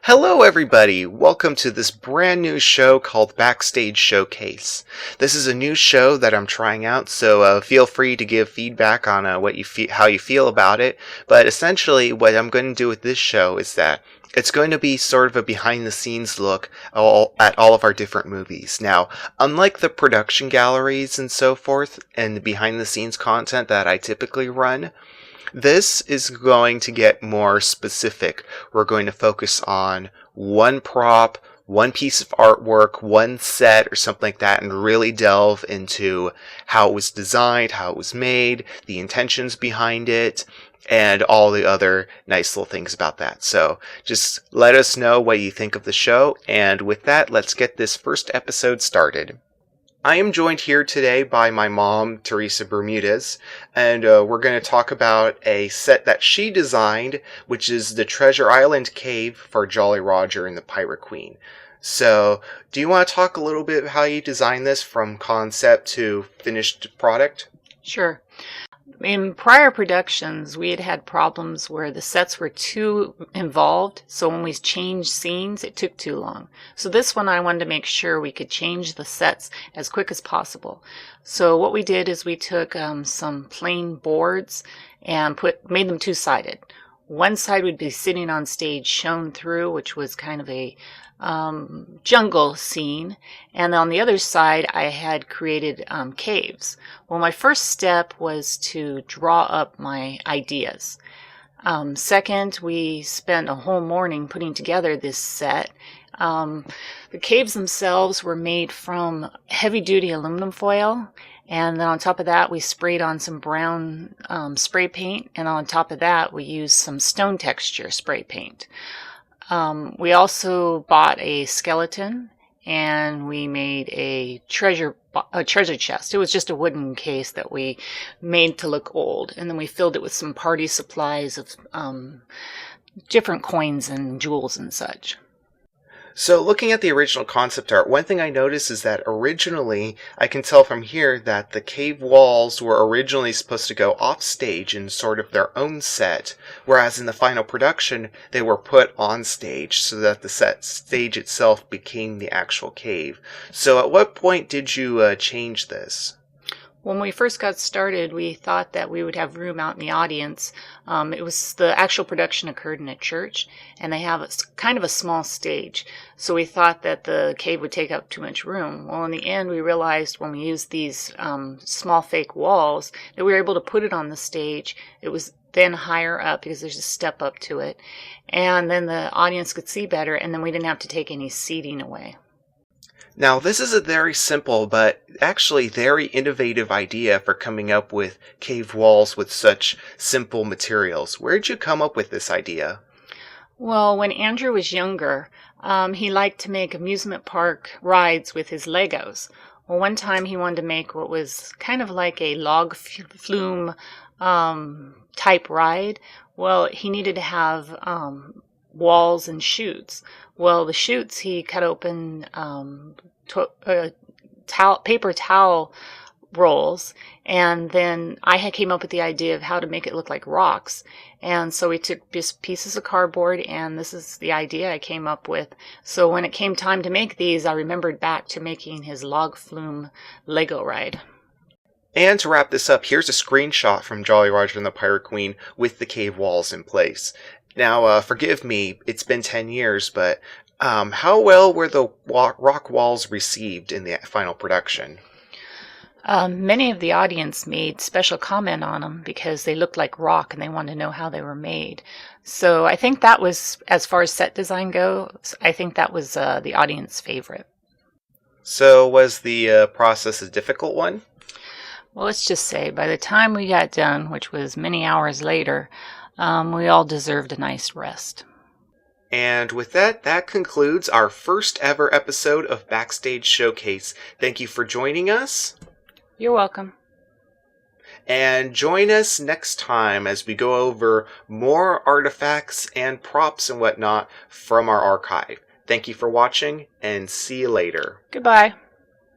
Hello everybody! Welcome to this brand new show called Backstage Showcase. This is a new show that I'm trying out, so feel free to give feedback on how you feel about it. But essentially, what I'm going to do with this show is that it's going to be sort of a behind-the-scenes look at all of our different movies. Now, unlike the production galleries and so forth, and the behind-the-scenes content that I typically run, this is going to get more specific. We're going to focus on one prop, one piece of artwork, one set, or something like that, and really delve into how it was designed, how it was made, the intentions behind it, and all the other nice little things about that. So just let us know what you think of the show, and with that, let's get this first episode started. I am joined here today by my mom, Teresa Bermudez, and we're going to talk about a set that she designed, which is the Treasure Island Cave for Jolly Roger and the Pirate Queen. So, do you want to talk a little bit how you designed this from concept to finished product? Sure. In prior productions, we had had problems where the sets were too involved, so when we changed scenes, it took too long. So this one, I wanted to make sure we could change the sets as quick as possible. So what we did is we took some plain boards and made them two-sided. One side would be sitting on stage shown through, which was kind of a jungle scene, and on the other side I had created caves. Well, my first step was to draw up my ideas. Second, we spent a whole morning putting together this set. The caves themselves were made from heavy-duty aluminum foil, and then on top of that we sprayed on some brown spray paint, and on top of that we used some stone texture spray paint. We also bought a skeleton, and we made a treasure chest. It was just a wooden case that we made to look old, and then we filled it with some party supplies of different coins and jewels and such. So looking at the original concept art, one thing I noticed is that originally, I can tell from here that the cave walls were originally supposed to go off stage in sort of their own set, whereas in the final production, they were put on stage so that the stage itself became the actual cave. So at what point did you change this? When we first got started, we thought that we would have room out in the audience. The actual production occurred in a church, and they have kind of a small stage. So we thought that the cave would take up too much room. Well, in the end, we realized when we used these small fake walls that we were able to put it on the stage. It was then higher up because there's a step up to it. And then the audience could see better, and then we didn't have to take any seating away. Now, this is a very simple, but actually very innovative idea for coming up with cave walls with such simple materials. Where did you come up with this idea? Well, when Andrew was younger, he liked to make amusement park rides with his Legos. Well, one time he wanted to make what was kind of like a log flume type ride. Well, he needed to have walls and chutes. Well, the chutes he cut open paper towel rolls, and then I came up with the idea of how to make it look like rocks. And so we took just pieces of cardboard, and this is the idea I came up with. So when it came time to make these, I remembered back to making his log flume Lego ride. And to wrap this up, here's a screenshot from Jolly Roger and the Pirate Queen with the cave walls in place. Now, forgive me, it's been 10 years, but how well were the rock walls received in the final production? Many of the audience made special comment on them because they looked like rock and they wanted to know how they were made. So I think that was, as far as set design goes, I think that was the audience favorite. So was the process a difficult one? Well, let's just say by the time we got done, which was many hours later, we all deserved a nice rest. And with that, that concludes our first ever episode of Backstage Showcase. Thank you for joining us. You're welcome. And join us next time as we go over more artifacts and props and whatnot from our archive. Thank you for watching, and see you later. Goodbye.